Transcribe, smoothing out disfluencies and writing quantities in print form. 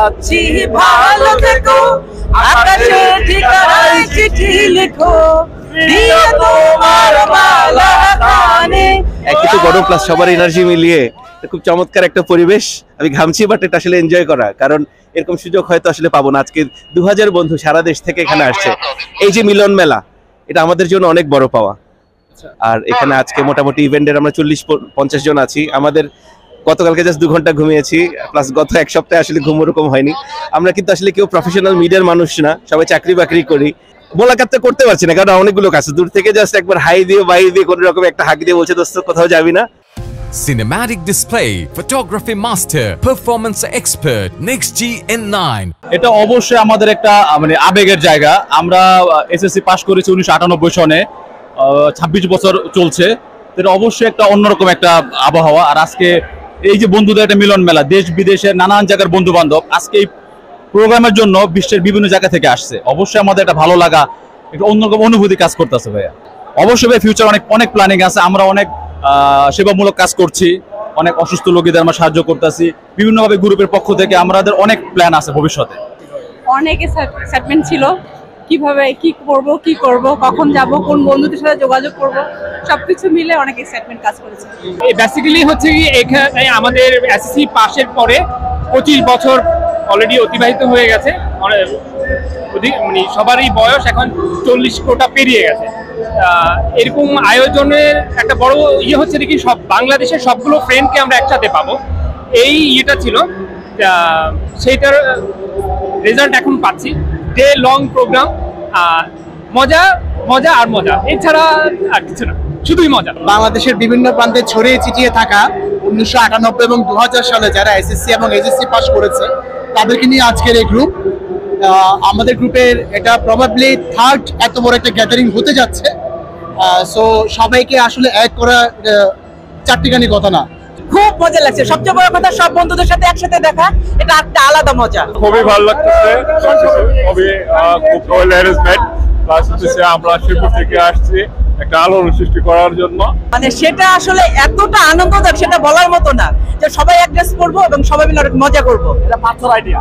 যাচ্ছি ভালো থেকো, আকাশের ঠিকানায় চিঠি লিখো, দিয়ে তোমার মালা কানে। কিছু গরম প্লাস সবার এনার্জি মিলিয়ে খুব চমৎকার একটা পরিবেশ। আমি ঘামছি বাট এটা আসলে এনজয় করা, কারণ এরকম সুযোগ হয়তো আসলে পাবো না। আজকে 2000 বন্ধু সারা দেশ থেকে এখানে আসছে। এই যে মিলন মেলা, এটা আমাদের জন্য অনেক বড় পাওয়া। আর এখানে আজকে মোটামুটি ইভেন্টের আমরা 40-50 জন আছি। আমাদের গতকালকে জাস্ট 2 ঘন্টা ঘুমিয়েছি, প্লাস গত এক সপ্তাহে আসলে ঘুম ওরকম হয়নি। আমরা কিন্তু আসলে কেউ প্রফেশনাল মিডিয়ার মানুষ না, সবাই চাকরি বাকরি করি। মোলাকাত তো করতে পারছি না, কারণ অনেকগুলো কাছে দূর থেকে জাস্ট একবার হাই দিয়ে বাই দিয়ে কোনো রকম একটা হাঁক দিয়ে বলছে দোস্ত কোথাও যাবি না। Cinematic display, photography master, performance expert, NextG N9. এটা অবশ্যই আমাদের একটা মানে আবেগের জায়গা। আমরা এসএসসি পাস করেছি 1998 সনে, 26 বছর চলছে। এটা অবশ্যই একটা অন্যরকম একটা আবহাওয়া। আর আজকে এই যে বন্ধুদের একটা মিলন মেলা, দেশ বিদেশের নানান জায়গার বন্ধু বান্ধব আজকে এই প্রোগ্রামের জন্য বিশ্বের বিভিন্ন জায়গা থেকে আসছে। অবশ্যই আমাদের একটা ভালো লাগা, একটা অন্যরকম অনুভূতি কাজ করতেছে ভাইয়া। অবশ্যই ভাই ফিউচার অনেক প্ল্যানিং আছে। আমরা অনেক সেবামূলক কাজ করছি, অনেক অসুস্থ রোগীদের আমরা সাহায্য করতেছি বিভিন্নভাবে গ্রুপের পক্ষ থেকে। আমাদের অনেক প্ল্যান আছে ভবিষ্যতে। অনেক এক্সাইটমেন্ট ছিল, কিভাবে কি করব, কখন যাব, কোন বন্ধুদের সাথে যোগাযোগ করব, সবকিছু মিলে অনেক এক্সাইটমেন্ট কাজ করেছে। বেসিক্যালি হচ্ছে কি এখানে আমাদের এসএসসি পাশের পরে 25 বছর অলরেডি অতিবাহিত হয়ে গেছে। মানে সবারই বয়স এখন 40 কোটা পেরিয়ে গেছে। এরকম আয়োজনের একটা বড় হচ্ছে কি সব বাংলাদেশের সবগুলো ফ্রেন্ডকে আমরা একসাথে পাবো, এই ইয়েটা ছিল। সেইটার রেজাল্ট এখন পাচ্ছি। ডে লং প্রোগ্রাম, মজা মজা আর মজা, এছাড়া আর কিছু না, শুধুই মজা। বাংলাদেশের বিভিন্ন প্রান্তে ছড়িয়ে ছিটিয়ে থাকা 1998 এবং 2000 সালে যারা এসএসসি এবং এইচএসসি পাস করেছে তাদেরকে নিয়ে আজকের এই গ্রুপ। আমাদের গ্রুপের এটা প্রবাবলি 3rd এত বড় একটা গ্যাদারিং হতে যাচ্ছে। সো সবাইকে আসলে এক করা চারটিখানি কথা না। খুব মজা লাগছে, সবচেয়ে বড় কথা সব বন্ধুদের সাথে একসাথে দেখা, এটা একটা আলাদা মজা। খুবই ভালো লাগতেছে, খুবই খুব ওয়েল অ্যারেঞ্জমেন্ট। প্লাস হচ্ছে আমরা শিবপুর থেকে আসছি একটা আলোড়ন সৃষ্টি করার জন্য। মানে সেটা আসলে এতটা আনন্দদায়ক, সেটা বলার মতো না, যে সবাই অ্যাডজাস্ট করবো এবং সবাই মিলে অনেক মজা করবো। এটা পাথর আইডিয়া।